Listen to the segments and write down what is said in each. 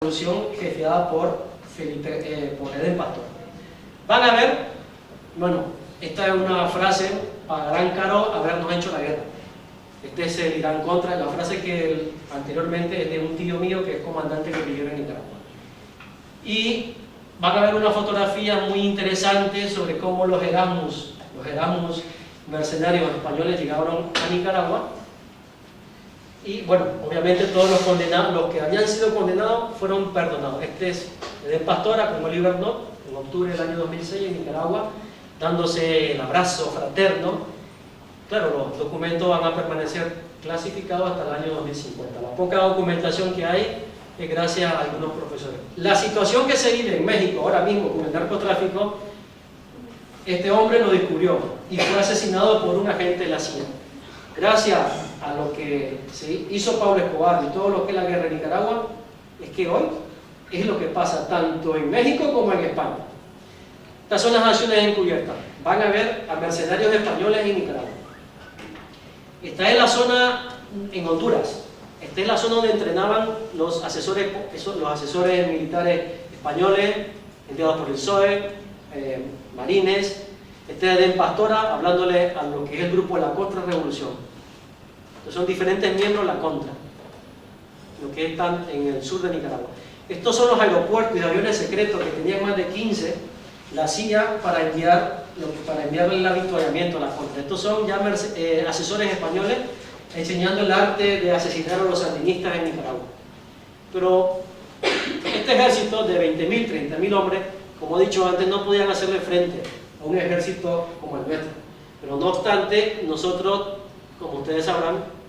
revolución jefiada por Edén Pastor. Van a ver, bueno, esta es una frase, pagarán caro habernos hecho la guerra. Este es el Irán contra, la frase que anteriormente es de un tío mío que es comandante guerrillero en Nicaragua. Y van a ver una fotografía muy interesante sobre cómo los Erasmus mercenarios españoles llegaron a Nicaragua. Y bueno, obviamente todos los condenados, los que habían sido condenados, fueron perdonados. Este es Edén Pastora con Oliver North, en octubre del año 2006 en Nicaragua, dándose el abrazo fraterno. Claro, los documentos van a permanecer clasificados hasta el año 2050. La poca documentación que hay es gracias a algunos profesores. La situación que se vive en México ahora mismo con el narcotráfico, este hombre lo descubrió y fue asesinado por un agente de la CIA. Gracias a lo que se hizo Pablo Escobar y todo lo que es la guerra en Nicaragua, es que hoy es lo que pasa tanto en México como en España. Estas son las acciones encubiertas. Van a ver a mercenarios españoles en Nicaragua. Esta es la zona en Honduras. Esta es la zona donde entrenaban los asesores militares españoles, enviados por el PSOE, marines. Este es Edén Pastora, hablándole a lo que es el grupo de la contrarrevolución. Entonces son diferentes miembros de la contra, lo que están en el sur de Nicaragua. Estos son los aeropuertos y aviones secretos que tenían más de 15 la CIA para enviarle el avituallamiento a la contra. Estos son ya asesores españoles enseñando el arte de asesinar a los sandinistas en Nicaragua. Pero este ejército de 20.000, 30.000 hombres, como he dicho antes, no podían hacerle frente a un ejército como el nuestro. Pero no obstante, nosotros, como ustedes sabrán,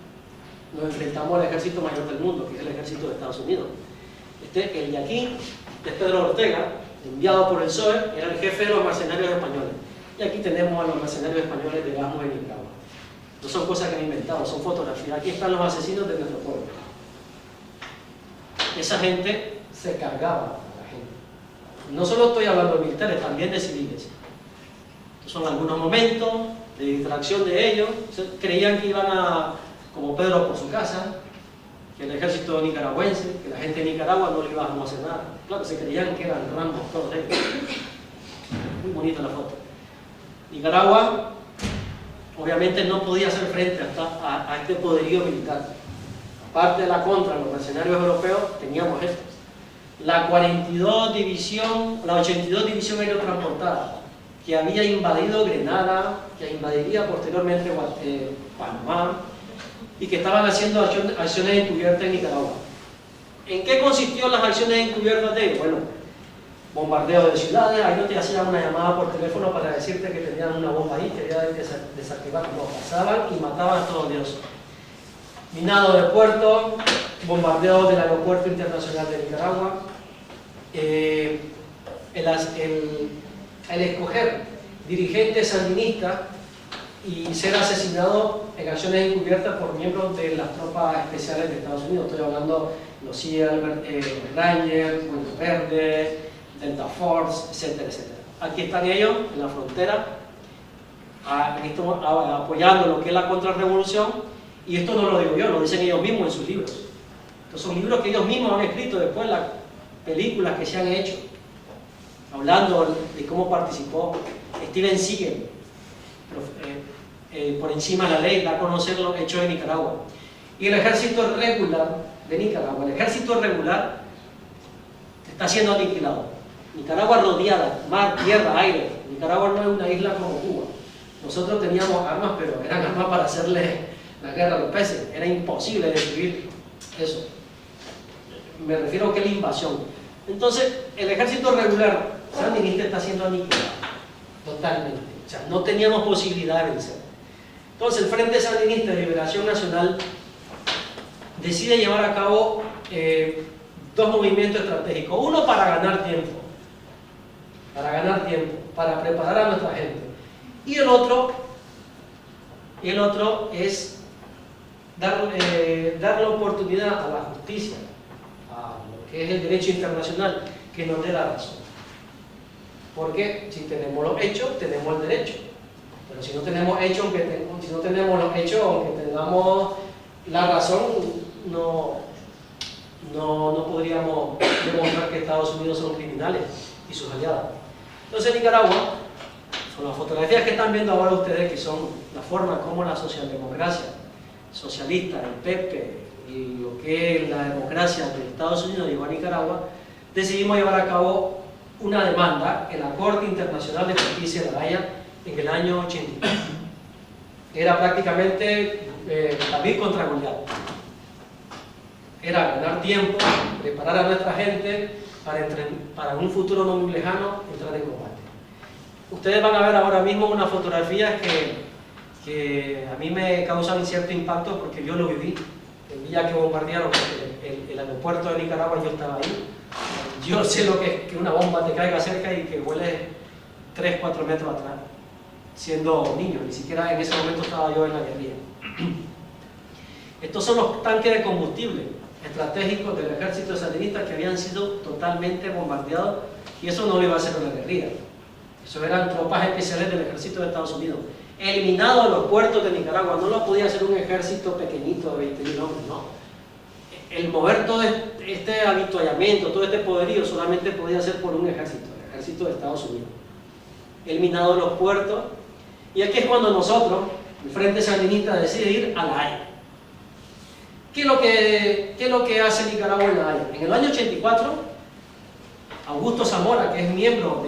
nos enfrentamos al ejército mayor del mundo, que es el ejército de Estados Unidos. El de aquí, de Pedro Ortega, enviado por el PSOE, era el jefe de los mercenarios españoles. Y aquí tenemos a los mercenarios españoles de Erasmus en Nicaragua. No son cosas que han inventado, son fotografías. Aquí están los asesinos de nuestro pueblo. Esa gente se cargaba a la gente. No solo estoy hablando de militares, también de civiles. Estos son algunos momentos de distracción de ellos. Creían que iban como Pedro por su casa, que el ejército nicaragüense, que la gente de Nicaragua no le iba a hacer nada. Claro, se creían que eran Rambos todos ellos. Muy bonita la foto. Nicaragua obviamente no podía hacer frente a este poderío militar. Aparte de la contra, los mercenarios europeos, teníamos esto. La 82 División Aerotransportada, que había invadido Grenada, que invadiría posteriormente Panamá, y que estaban haciendo acciones encubiertas en Nicaragua. ¿En qué consistió las acciones encubiertas de ellos? Bueno, bombardeo de ciudades. Ahí no te hacían una llamada por teléfono para decirte que tenían una bomba ahí, que había que desactivar. No, pasaban y mataban a todos Dios. Minado de puerto, bombardeo del aeropuerto internacional de Nicaragua. El escoger dirigentes sandinistas y ser asesinado en acciones encubiertas por miembros de las tropas especiales de Estados Unidos. Estoy hablando de los Rangers, Puente Verde, Delta Force, etcétera, etcétera. Aquí están ellos en la frontera, apoyando lo que es la contrarrevolución, y esto no lo digo yo, lo dicen ellos mismos en sus libros. Estos son libros que ellos mismos han escrito después, las películas que se han hecho, hablando de cómo participó Steven Seagal, por encima de la ley, da a conocer los hechos de Nicaragua. Y el ejército regular de Nicaragua, el ejército regular está siendo aniquilado. Nicaragua rodeada, mar, tierra, aire. Nicaragua no es una isla como Cuba. Nosotros teníamos armas, pero eran armas para hacerle la guerra a los peces. Era imposible destruir eso. Me refiero a que es la invasión. Entonces, el ejército regular sandinista está siendo aniquilado totalmente. O sea, no teníamos posibilidad de vencer. Entonces, el Frente Sandinista de Liberación Nacional decide llevar a cabo dos movimientos estratégicos. Uno para ganar tiempo, para preparar a nuestra gente. Y el otro es dar la oportunidad a la justicia, a lo que es el derecho internacional, que nos dé la razón. Porque si tenemos los hechos, tenemos el derecho. Pero si no tenemos hechos, aunque tengamos la razón, no no podríamos demostrar que Estados Unidos son criminales y sus aliados. Entonces Nicaragua, con las fotografías que están viendo ahora ustedes, que son la forma como la socialdemocracia socialista, el PP y lo que es la democracia de Estados Unidos llegó a Nicaragua, decidimos llevar a cabo una demanda en la Corte Internacional de Justicia de La Haya en el año 84. Era prácticamente David contra Goliat. Era ganar tiempo, preparar a nuestra gente para un futuro no muy lejano entrar en combate. Ustedes van a ver ahora mismo unas fotografías que a mí me causan cierto impacto porque yo lo viví. El día que bombardearon el aeropuerto de Nicaragua, yo estaba ahí. Yo sé lo que es que una bomba te caiga cerca y que vuele 3-4 metros atrás, siendo niño. Ni siquiera en ese momento estaba yo en la guerrilla. Estos son los tanques de combustible estratégicos del ejército sandinista que habían sido totalmente bombardeados, y eso no lo iba a hacer una guerrilla. Eso eran tropas especiales del ejército de Estados Unidos. Eliminados los puertos de Nicaragua, no lo podía hacer un ejército pequeñito de 20.000 hombres, no. El mover todo este avituallamiento, todo este poderío, solamente podía ser por un ejército, el ejército de Estados Unidos. Eliminados los puertos, y aquí es cuando nosotros, el Frente Sandinista, decide ir a La Haya. ¿Qué es lo que hace Nicaragua en La Haya? En el año 84, Augusto Zamora, que es miembro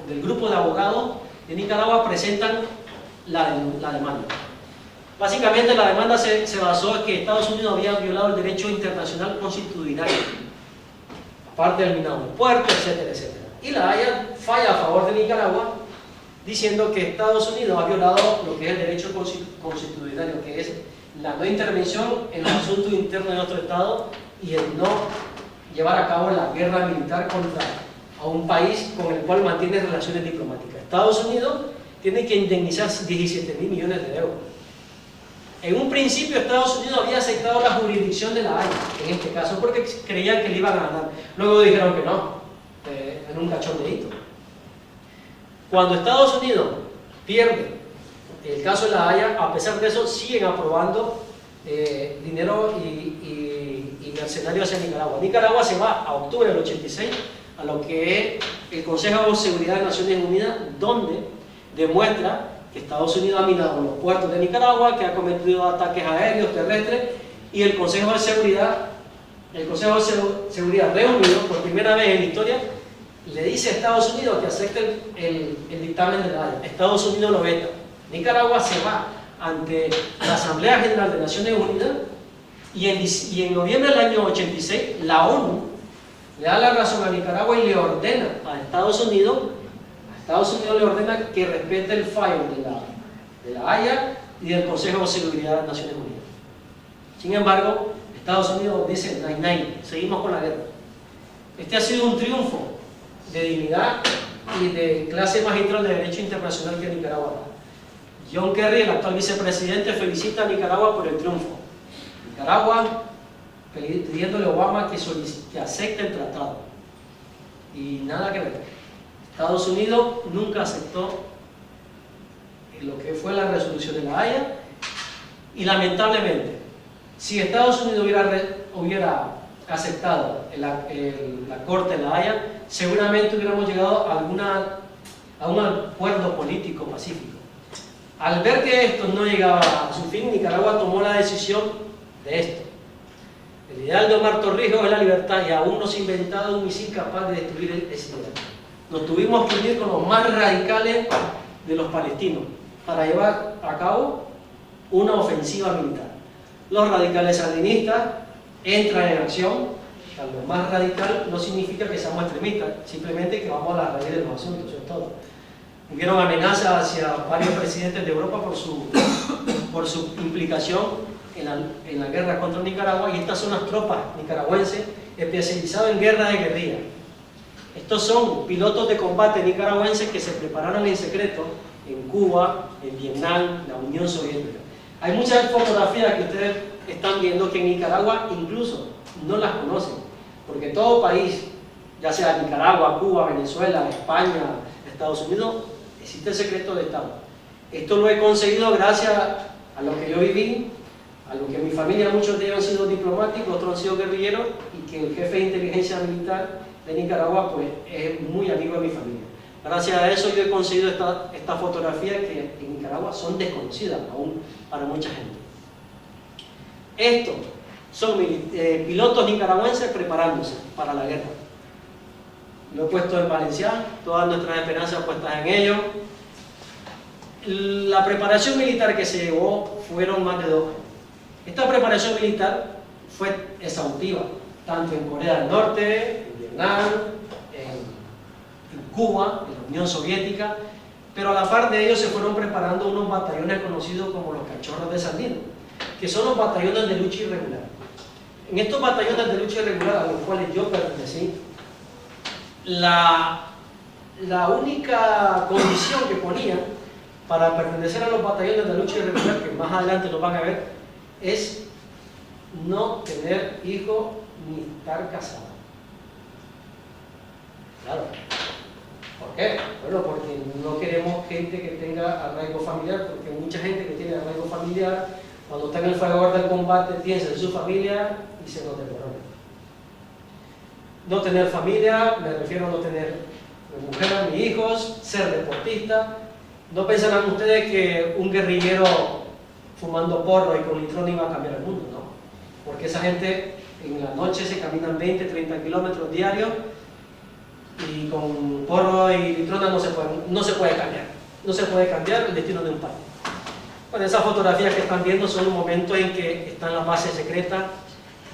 del grupo de abogados de Nicaragua, presentan la demanda. Básicamente la demanda se basó en que Estados Unidos había violado el derecho internacional constitucional, aparte del minado del puerto, etcétera, etcétera. Y La Haya falla a favor de Nicaragua, diciendo que Estados Unidos ha violado lo que es el derecho constitucional, que es la no intervención en los asuntos internos de nuestro Estado y el no llevar a cabo la guerra militar contra a un país con el cual mantiene relaciones diplomáticas. Estados Unidos tiene que indemnizar 17.000 millones de euros. En un principio Estados Unidos había aceptado la jurisdicción de La Haya, en este caso, porque creían que le iban a ganar. Luego dijeron que no, en un cachondeíto. Cuando Estados Unidos pierde el caso de La Haya, a pesar de eso, siguen aprobando dinero y mercenarios hacia Nicaragua. Nicaragua se va a octubre del 86 a lo que es el Consejo de Seguridad de Naciones Unidas, donde demuestra que Estados Unidos ha minado los puertos de Nicaragua, que ha cometido ataques aéreos, terrestres, y el Consejo de Seguridad reunido por primera vez en la historia, le dice a Estados Unidos que acepte el dictamen de La Haya. Estados Unidos lo veta. Nicaragua se va ante la Asamblea General de Naciones Unidas y en noviembre del año 86 la ONU le da la razón a Nicaragua y le ordena a Estados Unidos le ordena que respete el fallo de la Haya y del Consejo de Seguridad de Naciones Unidas. Sin embargo, Estados Unidos dice, nay, seguimos con la guerra. Este ha sido un triunfo de dignidad y de clase magistral de derecho internacional que Nicaragua da. John Kerry, el actual vicepresidente, felicita a Nicaragua por el triunfo. Nicaragua pidiéndole a Obama que acepte el tratado. Y nada que ver. Estados Unidos nunca aceptó lo que fue la resolución de La Haya, y lamentablemente, si Estados Unidos hubiera aceptado la Corte de La Haya, seguramente hubiéramos llegado a un acuerdo político pacífico. Al ver que esto no llegaba a su fin, Nicaragua tomó la decisión de esto. El ideal de Omar Torrijos es la libertad, y aún no se ha inventado un misil capaz de destruir ese ideal. Nos tuvimos que unir con los más radicales de los palestinos para llevar a cabo una ofensiva militar. Los radicales sandinistas entran en acción. Lo más radical no significa que seamos extremistas, simplemente que vamos a la raíz de los asuntos, eso es todo. Hubieron amenazas hacia varios presidentes de Europa por su implicación en la guerra contra Nicaragua, y estas son las tropas nicaragüenses especializadas en guerra de guerrilla. Estos son pilotos de combate nicaragüenses que se prepararon en secreto en Cuba, en Vietnam, la Unión Soviética. Hay muchas fotografías que ustedes están viendo que en Nicaragua incluso no las conocen, porque todo país, ya sea Nicaragua, Cuba, Venezuela, España, Estados Unidos, existe el secreto de Estado. Esto lo he conseguido gracias a lo que yo viví, a lo que en mi familia muchos de ellos han sido diplomáticos, otros han sido guerrilleros, y que el jefe de inteligencia militar de Nicaragua pues es muy amigo de mi familia. Gracias a eso yo he conseguido esta fotografía que en Nicaragua son desconocidas aún para mucha gente. Estos son pilotos nicaragüenses preparándose para la guerra. Lo he puesto en valenciano, todas nuestras esperanzas puestas en ello. La preparación militar que se llevó fueron más de 2 años. Esta preparación militar fue exhaustiva, tanto en Corea del Norte, en Vietnam, en Cuba, en la Unión Soviética, pero a la par de ellos se fueron preparando unos batallones conocidos como los Cachorros de Sandino, que son los batallones de lucha irregular. En estos batallones de lucha irregular, a los cuales yo pertenecí, la única condición que ponían para pertenecer a los batallones de lucha irregular, que más adelante lo van a ver, es no tener hijos ni estar casado. Claro. ¿Por qué? Bueno, porque no queremos gente que tenga arraigo familiar, porque mucha gente que tiene arraigo familiar, cuando está en el fragor del combate, piensa en su familia y se nos desmorona. No tener familia, me refiero a no tener mujer ni hijos, ser deportista. No pensarán ustedes que un guerrillero fumando porro y con litrón iba a cambiar el mundo, ¿no? Porque esa gente en la noche se caminan 20, 30 kilómetros diarios y con porro y litrona no se puede cambiar. No se puede cambiar el destino de un país. Bueno, esas fotografías que están viendo son un momento en que están las bases secretas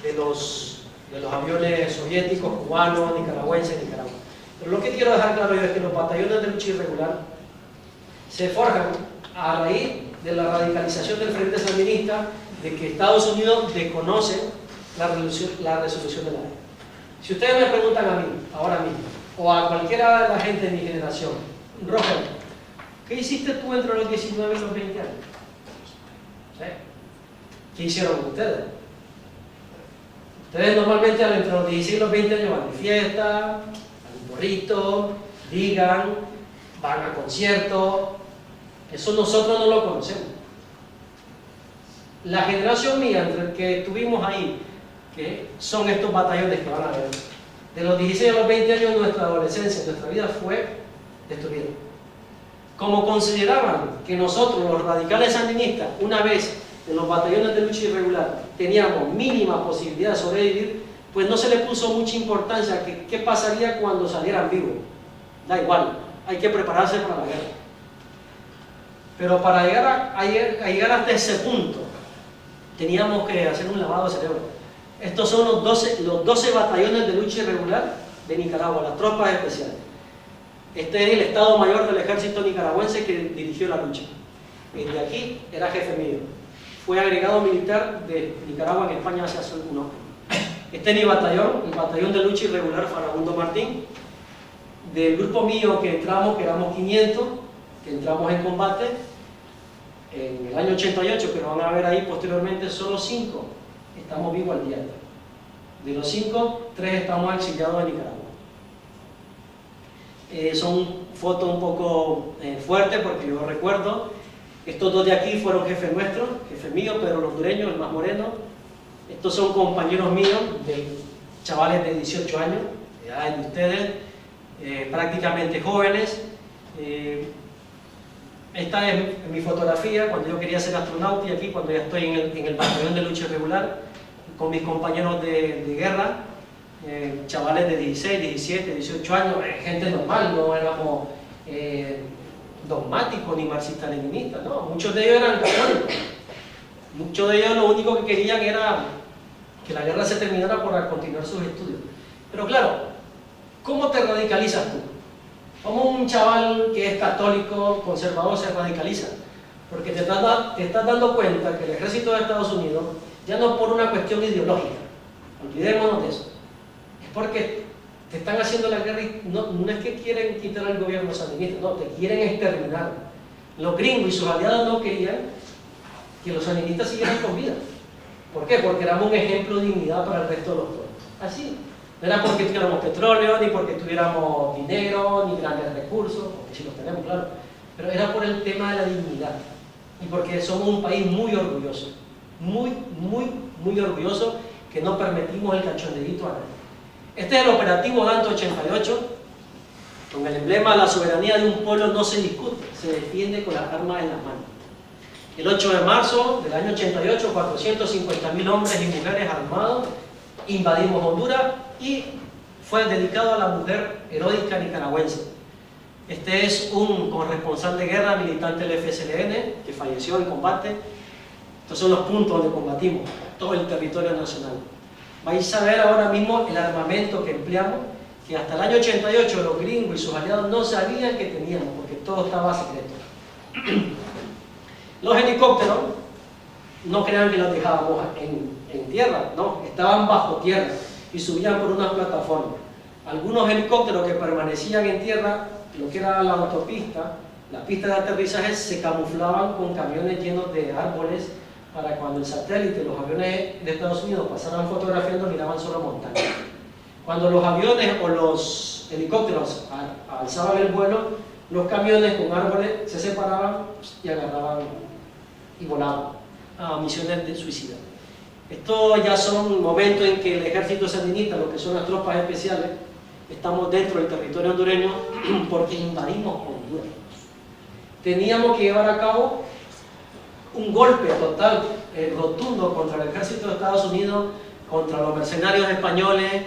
de los aviones soviéticos, cubanos, nicaragüenses, Nicaragua. Pero lo que quiero dejar claro yo es que los batallones de lucha irregular se forjan a raíz de la radicalización del Frente Sandinista, de que Estados Unidos desconoce la resolución de la ley. Si ustedes me preguntan a mí, ahora mismo, o a cualquiera de la gente de mi generación, Roger, ¿qué hiciste tú entre los 19 y los 20 años? ¿Sí? ¿Qué hicieron ustedes? Ustedes normalmente entre los 16 y los 20 años van de fiesta, al burrito, ligan, van a conciertos. Eso nosotros no lo conocemos. La generación mía, entre el que estuvimos ahí, que son estos batallones que van a ver, de los 16 a los 20 años nuestra adolescencia, nuestra vida fue destruida. Como consideraban que nosotros, los radicales sandinistas, una vez en los batallones de lucha irregular teníamos mínima posibilidad de sobrevivir, pues no se le puso mucha importancia a qué pasaría cuando salieran vivos. Da igual, hay que prepararse para la guerra. Pero para llegar hasta ese punto, teníamos que hacer un lavado de cerebro. Estos son los 12 batallones de lucha irregular de Nicaragua, las tropas especiales. Este es el Estado Mayor del Ejército Nicaragüense que dirigió la lucha. El de aquí era jefe mío. Fue agregado militar de Nicaragua en España hace algunos años. Este es mi batallón, el batallón de lucha irregular Farabundo Martín. Del grupo mío que entramos, que éramos 500, que entramos en combate, en el año 88, que lo van a ver ahí posteriormente, solo 5 estamos vivos al día de hoy. De los 5, 3 estamos exiliados en Nicaragua. Son fotos un poco fuertes porque yo recuerdo, estos 2 de aquí fueron jefes nuestros, jefe mío, Pedro Hondureño, el más moreno. Estos son compañeros míos, chavales de 18 años, de edad de ustedes, prácticamente jóvenes. Esta es mi fotografía cuando yo quería ser astronauta y aquí cuando ya estoy en el batallón de lucha irregular con mis compañeros de guerra, chavales de 16, 17, 18 años, gente normal, no éramos dogmáticos ni marxistas-leninistas, no, muchos de ellos eran católicos. Muchos de ellos lo único que querían era que la guerra se terminara por continuar sus estudios. Pero claro, ¿cómo te radicalizas tú? ¿Cómo un chaval que es católico, conservador, se radicaliza? Porque te estás dando cuenta que el ejército de Estados Unidos, ya no por una cuestión ideológica, olvidémonos de eso, es porque te están haciendo la guerra y no es que quieren quitar al gobierno sandinista, no, te quieren exterminar. Los gringos y sus aliados no querían que los sandinistas siguieran con vida. ¿Por qué? Porque éramos un ejemplo de dignidad para el resto de los pueblos. Así. No era porque tuviéramos petróleo, ni porque tuviéramos dinero, ni grandes recursos, porque sí los tenemos, claro, pero era por el tema de la dignidad y porque somos un país muy orgulloso. muy orgullosos que no permitimos el cachondeíto a nadie. Este es el operativo Danto 88, con el emblema la soberanía de un pueblo no se discute, se defiende con las armas en las manos. El 8 de marzo del año 88, 450.000 hombres y mujeres armados invadimos Honduras y fue dedicado a la mujer heroica nicaragüense. Este es un corresponsal de guerra militante del FSLN que falleció en combate. Estos son los puntos donde combatimos todo el territorio nacional. Vais a ver ahora mismo el armamento que empleamos, que hasta el año 88 los gringos y sus aliados no sabían que teníamos, porque todo estaba secreto. Los helicópteros, no crean que los dejábamos en tierra, no, estaban bajo tierra y subían por unas plataformas. Algunos helicópteros que permanecían en tierra, lo que era la autopista, la pista de aterrizaje, se camuflaban con camiones llenos de árboles para cuando el satélite, los aviones de Estados Unidos pasaran fotografiando, miraban solo montañas. Cuando los aviones o los helicópteros alzaban el vuelo, los camiones con árboles se separaban y agarraban y volaban a misiones de suicida. Esto ya son momentos en que el ejército sandinista, lo que son las tropas especiales, estamos dentro del territorio hondureño porque invadimos Honduras. Teníamos que llevar a cabo un golpe total, rotundo contra el ejército de Estados Unidos, contra los mercenarios españoles,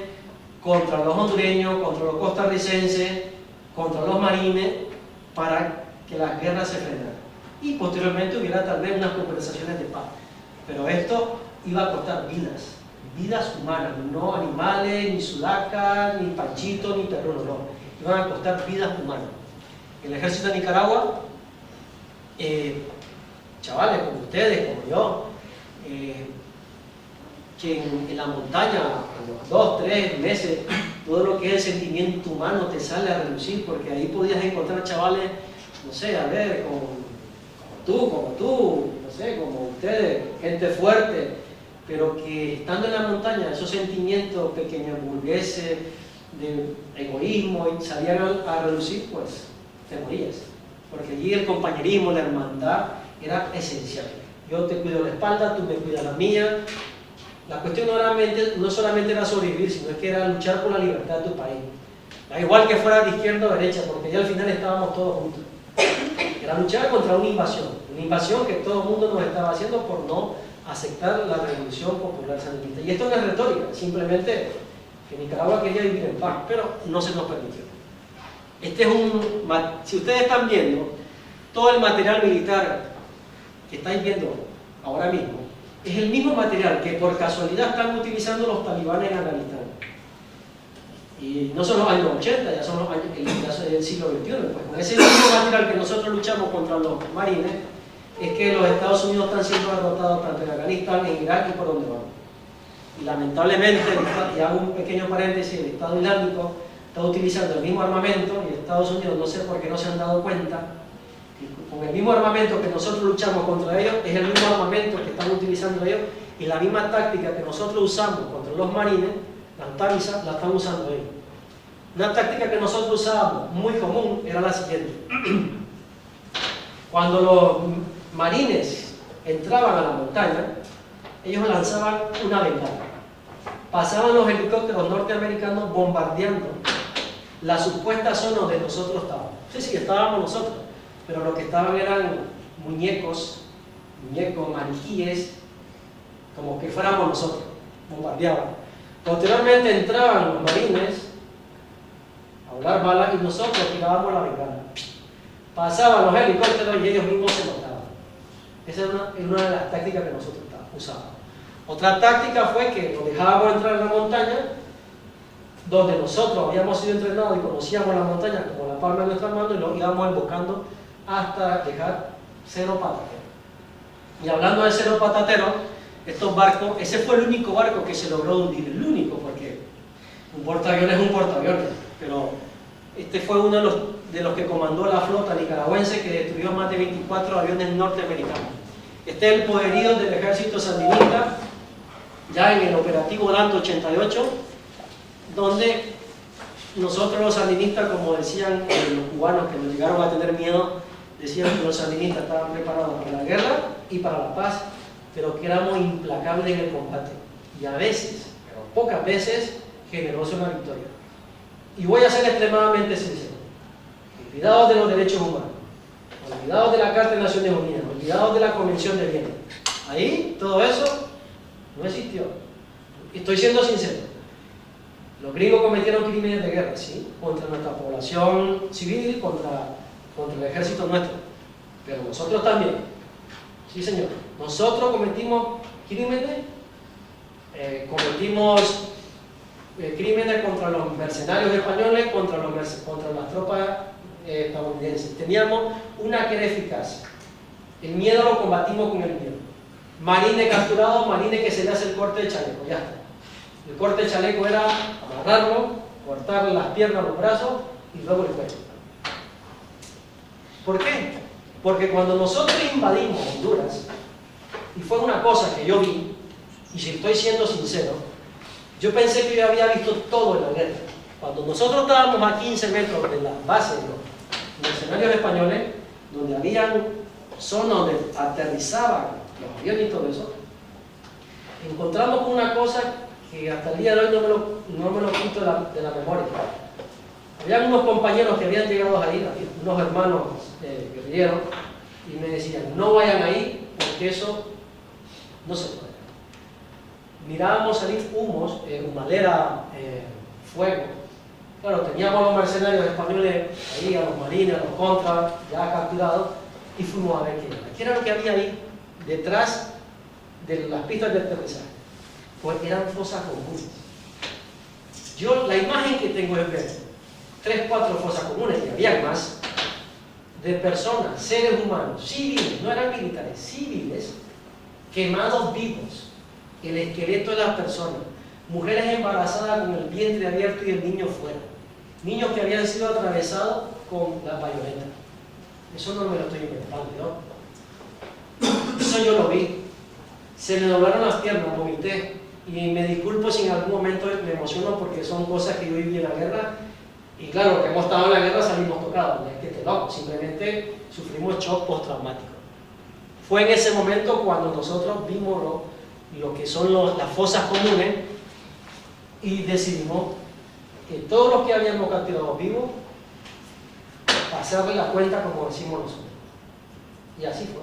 contra los hondureños, contra los costarricenses, contra los marines, para que las guerras se frenaran. Y posteriormente hubiera tal vez unas conversaciones de paz. Pero esto iba a costar vidas humanas, no animales, ni sudacas, ni panchitos, ni perrunos, no. Iban a costar vidas humanas. El ejército de Nicaragua, chavales como ustedes, como yo, que en la montaña, a los 2, 3 meses, todo lo que es el sentimiento humano te sale a relucir, porque ahí podías encontrar chavales, no sé, a ver, como tú, no sé, como ustedes, gente fuerte, pero que estando en la montaña, esos sentimientos pequeños burgueses, de egoísmo, y salían a relucir, pues te morías, porque allí el compañerismo, la hermandad, era esencial. Yo te cuido la espalda, tú me cuidas la mía. La cuestión no solamente era sobrevivir, sino que era luchar por la libertad de tu país. Da igual que fuera de izquierda o derecha, porque ya al final estábamos todos juntos. Era luchar contra una invasión que todo el mundo nos estaba haciendo por no aceptar la revolución popular sandinista. Y esto no es retórica, simplemente que Nicaragua quería vivir en paz, pero no se nos permitió. Si ustedes están viendo, todo el material militar que estáis viendo ahora mismo, es el mismo material que por casualidad están utilizando los talibanes en Afganistán. Y no son los años 80, ya son los años del siglo XXI. Pues con ese mismo material que nosotros luchamos contra los marines, es que los Estados Unidos están siendo derrotados tanto en Afganistán, en Irak y por donde van. Y lamentablemente, y hago un pequeño paréntesis, el Estado Islámico está utilizando el mismo armamento y Estados Unidos, no sé por qué no se han dado cuenta, que con el mismo armamento que nosotros luchamos contra ellos, es el mismo armamento que están utilizando ellos y la misma táctica que nosotros usamos contra los marines, la TARISA, la están usando ellos. Una táctica que nosotros usábamos, muy común, era la siguiente. Cuando los marines entraban a la montaña, ellos lanzaban una bengala. Pasaban los helicópteros norteamericanos bombardeando la supuesta zona donde nosotros estábamos. Sí, estábamos nosotros, pero lo que estaban eran muñecos, maniquíes, como que fuéramos nosotros, bombardeaban. Posteriormente entraban los marines a volar balas y nosotros tirábamos la bengala. Pasaban los helicópteros y ellos mismos se mataban. Esa es una de las tácticas que nosotros usábamos. Otra táctica fue que nos dejábamos entrar en la montaña, donde nosotros habíamos sido entrenados y conocíamos la montaña como la palma de nuestra mano, y nos íbamos embocando hasta llegar cero patatero. Y hablando de cero patatero, estos barcos, ese fue el único barco que se logró hundir, el único, porque un portaaviones es un portaaviones, pero este fue uno de los que comandó la flota nicaragüense que destruyó más de 24 aviones norteamericanos. Este es el poderío del ejército sandinista, ya en el operativo Danto 88, donde nosotros los sandinistas, como decían los cubanos que nos llegaron a tener miedo, decían que los sandinistas estaban preparados para la guerra y para la paz, pero que éramos implacables en el combate. Y a veces, pero pocas veces, generosos en la victoria. Y voy a ser extremadamente sincero. Olvidados de los derechos humanos, olvidados de la Carta de Naciones Unidas, olvidados de la Convención de Viena. Ahí, todo eso no existió. Estoy siendo sincero. Los gringos cometieron crímenes de guerra, sí, contra nuestra población civil, contra el ejército nuestro. Pero nosotros también. Sí, señor. Nosotros cometimos crímenes, crímenes contra los mercenarios españoles, contra las tropas estadounidenses. Teníamos una que era eficaz. El miedo lo combatimos con el miedo. Marine capturado, marine que se le hace el corte de chaleco, ya está. El corte de chaleco era amarrarlo, cortarle las piernas, los brazos y luego el cuello. ¿Por qué? Porque cuando nosotros invadimos Honduras, y fue una cosa que yo vi, y si estoy siendo sincero, yo pensé que yo había visto todo en la guerra. Cuando nosotros estábamos a 15 metros de la base de los mercenarios españoles, donde habían zonas donde aterrizaban los aviones y todo eso, encontramos una cosa que hasta el día de hoy no me lo quito de la memoria. Habían unos compañeros que habían llegado ahí, unos hermanos guerrilleros, y me decían, no vayan ahí porque eso no se puede. Mirábamos salir humos, humalera, fuego. Claro, teníamos a los mercenarios españoles ahí, a los marines, a los contras, ya capturados, y fuimos a ver qué era lo que había ahí, detrás de las pistas de aterrizaje. Pues eran fosas comunes. Yo la imagen que tengo es ver 3, 4 fosas comunes, y había más, de personas, seres humanos, civiles, no eran militares, civiles, quemados vivos, el esqueleto de las personas, mujeres embarazadas con el vientre abierto y el niño fuera, niños que habían sido atravesados con las bayonetas. Eso no me lo estoy inventando yo. Eso yo lo vi. Se me doblaron las piernas, vomité, y me disculpo si en algún momento me emociono porque son cosas que yo viví en la guerra. Y claro, los que hemos estado en la guerra salimos tocados, no es que esté loco, simplemente sufrimos shock postraumático. Fue en ese momento cuando nosotros vimos lo que son las fosas comunes y decidimos que todos los que habíamos capturado vivos, pasarle la cuenta como decimos nosotros. Y así fue.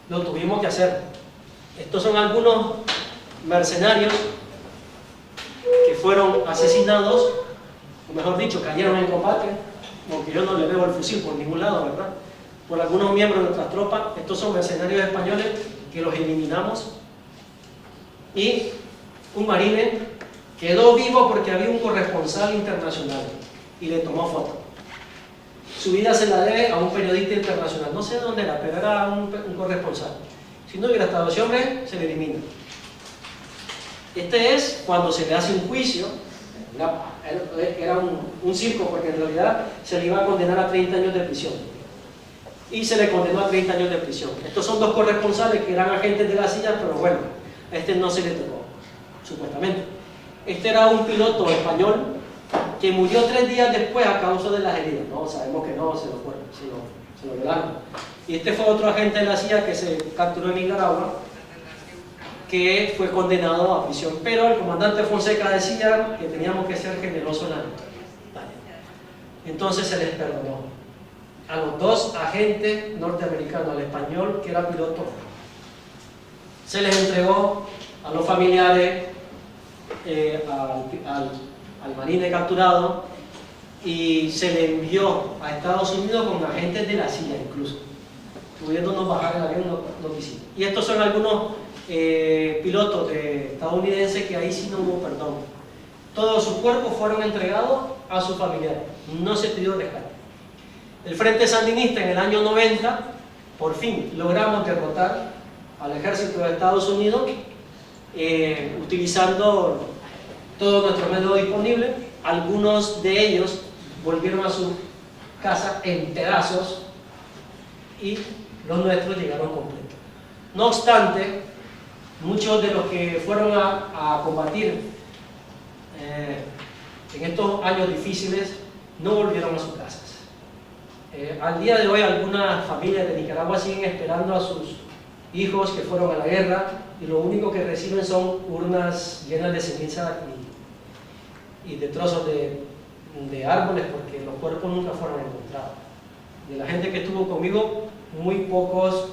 Lo tuvimos que hacer. Estos son algunos mercenarios que fueron asesinados, o mejor dicho, cayeron en combate, aunque yo no le veo el fusil por ningún lado, ¿verdad? Por algunos miembros de nuestras tropas. Estos son mercenarios españoles que los eliminamos, y un marine quedó vivo porque había un corresponsal internacional y le tomó foto. Su vida se la debe a un periodista internacional, no sé de dónde era, pero era un corresponsal. Si no hubiera estado ese hombre, se le elimina. Este es cuando se le hace un juicio. Era un circo, porque en realidad se le iba a condenar a 30 años de prisión. Y se le condenó a 30 años de prisión. Estos son 2 corresponsales que eran agentes de la CIA, pero bueno, a este no se le tocó, supuestamente. Este era un piloto español que murió 3 días después a causa de las heridas. No, sabemos que no, se lo violaron. Y este fue otro agente de la CIA que se capturó en Nicaragua, que fue condenado a prisión. Pero el comandante Fonseca decía que teníamos que ser generosos en la vida. Vale. Entonces se les perdonó a los 2 agentes norteamericanos, al español que era piloto. Se les entregó a los familiares, al marine capturado, y se le envió a Estados Unidos con agentes de la CIA incluso, pudiéndonos bajar el avión, no quisimos. Y estos son algunos pilotos estadounidenses que ahí sí no hubo perdón. Todos sus cuerpos fueron entregados a sus familiares, no se pidió rescate. El Frente Sandinista en el año 90, por fin logramos derrotar al ejército de Estados Unidos, utilizando todo nuestro método disponible. Algunos de ellos volvieron a su casa en pedazos y los nuestros llegaron completos. No obstante, muchos de los que fueron a combatir en estos años difíciles no volvieron a sus casas. Al día de hoy algunas familias de Nicaragua siguen esperando a sus hijos que fueron a la guerra y lo único que reciben son urnas llenas de ceniza y de trozos de árboles, porque los cuerpos nunca fueron encontrados. De la gente que estuvo conmigo, muy pocos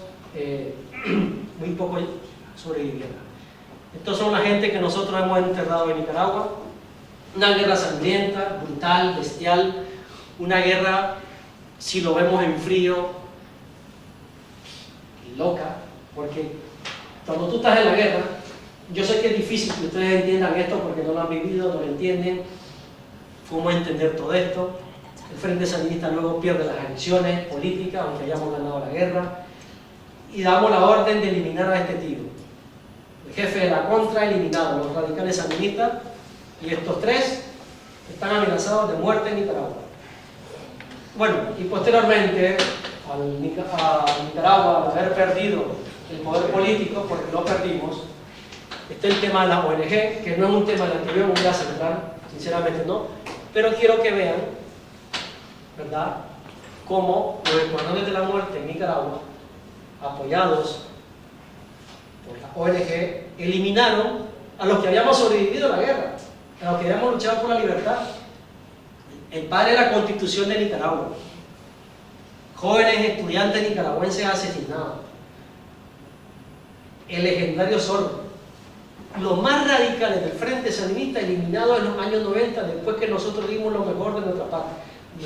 sobrevivieron. Estos son la gente que nosotros hemos enterrado en Nicaragua. Una guerra sangrienta, brutal, bestial, una guerra, si lo vemos en frío, loca, porque cuando tú estás en la guerra, yo sé que es difícil que ustedes entiendan esto porque no lo han vivido, no lo entienden, cómo entender todo esto. El Frente Sandinista luego pierde las elecciones políticas, aunque hayamos ganado la guerra, y damos la orden de eliminar a este tío. El jefe de la contra eliminado, los radicales sandinistas, y estos tres están amenazados de muerte en Nicaragua. Bueno, y posteriormente a Nicaragua, al haber perdido el poder político, porque lo perdimos, está el tema de la ONG, que no es un tema en el que yo me voy a centrar, sinceramente no, pero quiero que vean, ¿verdad?, cómo los escuadrones de la muerte en Nicaragua, apoyados por la ONG, eliminaron a los que habíamos sobrevivido a la guerra, a los que habíamos luchado por la libertad. El padre de la Constitución de Nicaragua, jóvenes estudiantes nicaragüenses asesinados, el legendario Zorro, los más radicales del Frente Sandinista eliminados en los años 90, después que nosotros dimos lo mejor de nuestra parte,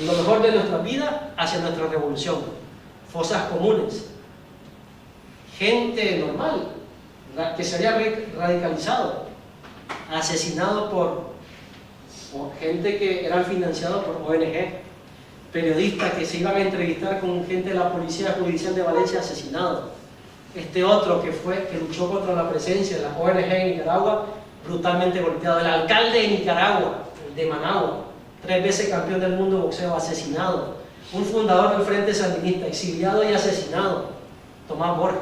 lo mejor de nuestra vida hacia nuestra revolución. Fosas comunes, gente normal que se había radicalizado, asesinado por gente que eran financiados por ONG, periodistas que se iban a entrevistar con gente de la Policía Judicial de Valencia, asesinados. Este otro que luchó contra la presencia de la ONG en Nicaragua, brutalmente golpeado. El alcalde de Nicaragua, de Managua, 3 veces campeón del mundo de boxeo, asesinado. Un fundador del Frente Sandinista, exiliado y asesinado, Tomás Borges.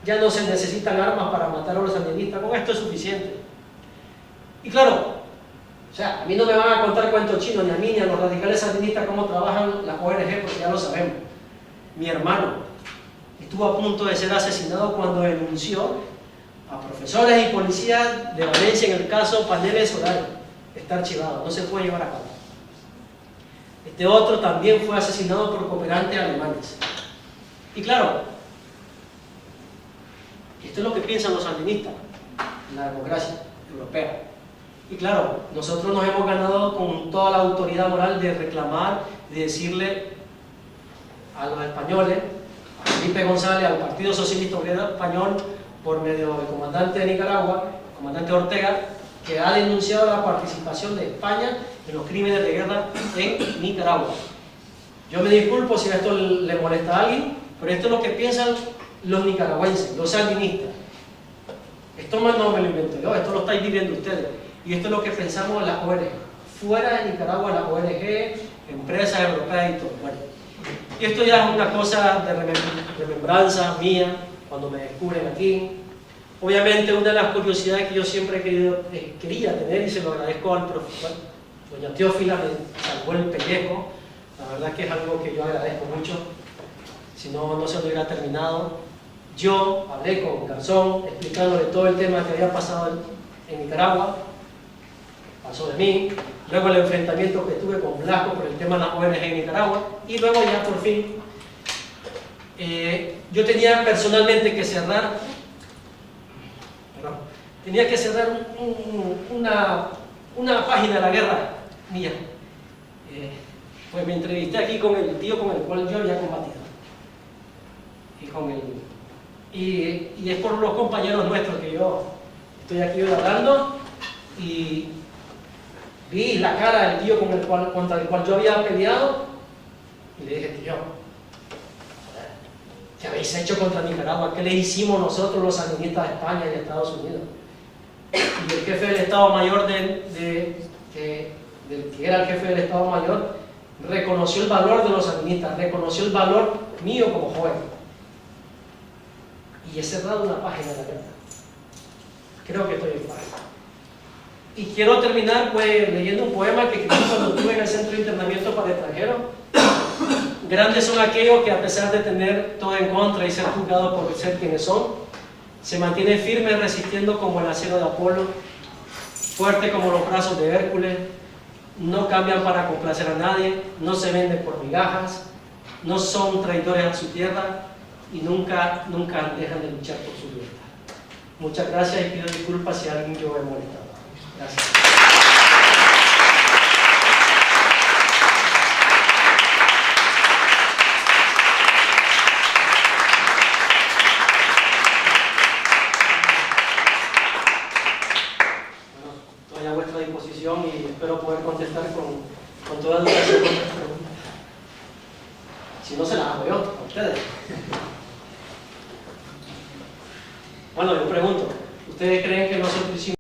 Ya no se necesitan armas para matar a los sandinistas, con esto es suficiente. Y claro, o sea, a mí no me van a contar cuentos chinos, ni a mí, ni a los radicales sandinistas cómo trabajan las ONG, porque ya lo sabemos. Mi hermano estuvo a punto de ser asesinado cuando denunció a profesores y policías de Valencia en el caso paneles solares. Está archivado, no se puede llevar a cabo. Este otro también fue asesinado por cooperantes alemanes. Y claro, esto es lo que piensan los sandinistas, la democracia europea. Y claro, nosotros nos hemos ganado con toda la autoridad moral de reclamar, de decirle a los españoles, a Felipe González, al Partido Socialista Obrero Español, por medio del comandante de Nicaragua, el comandante Ortega, que ha denunciado la participación de España en los crímenes de guerra en Nicaragua. Yo me disculpo si esto le molesta a alguien, pero esto es lo que piensan los nicaragüenses, los sandinistas. Esto no me lo invento yo, esto lo estáis viviendo ustedes. Y esto es lo que pensamos en las ONG. Fuera de Nicaragua, las ONG, empresas europeas y todo. Bueno, y esto ya es una cosa de remembranza mía, cuando me descubren aquí. Obviamente, una de las curiosidades que yo siempre quería tener, y se lo agradezco al profesor, doña Teófila, me salvó el pellejo. La verdad que es algo que yo agradezco mucho. Si no, no se lo hubiera terminado. Yo hablé con Garzón, explicándole todo el tema que había pasado en Nicaragua. Pasó de mí, luego el enfrentamiento que tuve con Blasco por el tema de las ONG en Nicaragua, y luego ya por fin yo tenía personalmente que cerrar, una página de la guerra mía. Pues me entrevisté aquí con el tío con el cual yo había combatido, y es por los compañeros nuestros que yo estoy aquí hoy hablando, y vi la cara del tío contra el cual yo había peleado, y le dije: tío, ¿qué habéis hecho contra Nicaragua? ¿Qué le hicimos nosotros los sandinistas de España y de Estados Unidos? Y el jefe del Estado Mayor, del que era el jefe del Estado Mayor, reconoció el valor de los sandinistas, reconoció el valor mío como joven. Y he cerrado una página de la guerra. Creo que estoy en paz. Y quiero terminar pues leyendo un poema que escribí cuando estuve en el Centro de Internamiento para Extranjeros Grandes son aquellos que a pesar de tener todo en contra y ser juzgados por ser quienes son, se mantienen firmes resistiendo como el acero de Apolo, fuerte como los brazos de Hércules, no cambian para complacer a nadie, no se venden por migajas, no son traidores a su tierra y nunca dejan de luchar por su libertad. Muchas gracias y pido disculpas si a alguien yo he molestado. Gracias. Estoy a vuestra disposición y espero poder contestar con toda educación vuestras preguntas. Si no, se las hago yo a ustedes. Bueno, yo pregunto, ¿ustedes creen que nosotros hicimos